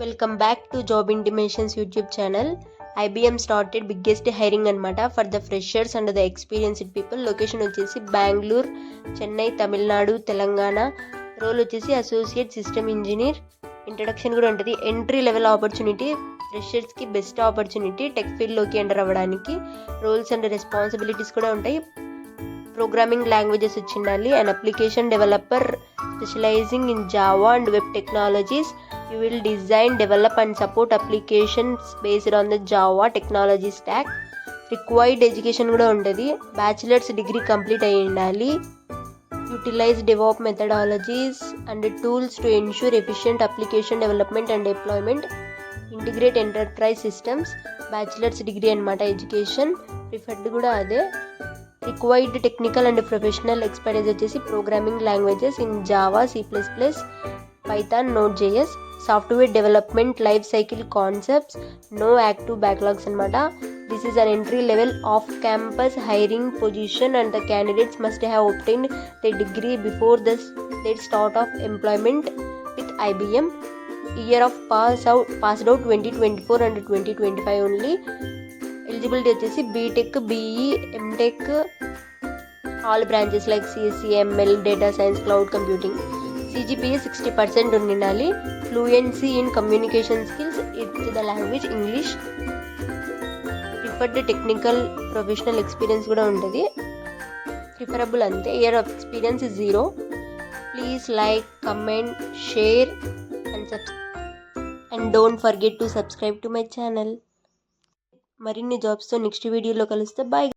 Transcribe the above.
Welcome back to job intimations YouTube channel. IBM started biggest hiring అనమాట for the freshers and the experienced people. Location వచ్చేసి Bengaluru, Chennai, Tamil Nadu, Telangana. Role వచ్చేసి associate system engineer. Introduction కూడా ఉంటుంది. Entry level opportunity, ఫ్రెషర్స్కి best opportunity tech ఫీల్డ్లోకి enter అవ్వడానికి. Roles and responsibilities కూడా ఉంటాయి. ప్రోగ్రామింగ్ లాంగ్వేజెస్ వచ్చి ఉండాలి. And application developer specializing in Java and web technologies. You will design, develop and support applications based on the Java technology stack. Required education కూడా ఉంటుంది. Bachelors degree complete అయ్యి ఉండాలి. Utilize DevOps methodologies and tools to ensure efficient application development and deployment. Integrate enterprise systems. Bachelors degree అనమాట education. Preferred కూడా అదే. Required technical and professional expertise వచ్చేసి programming languages in Java, C++, Python, Node.js. Software development life cycle concepts. No active backlogs అనమాట. This is an entry level off campus hiring position and the candidates must have obtained the degree before the start of employment with IBM. Year of passed out 2024 and 2025 only. Eligibility వచ్చేసి BTech, BE, MTech, all branches like CSE, ML, data science, cloud computing. CGPA 60% ఉండాలి. Fluency in communication skills with the language English. Preferred technical professional experience కూడా ఉంటుంది. Preferable అంతే. Year of experience is 0. Please like, comment, share and don't forget to subscribe to my channel. మరిన్ని జాబ్స్తో next వీడియోలో కలుస్తే bye.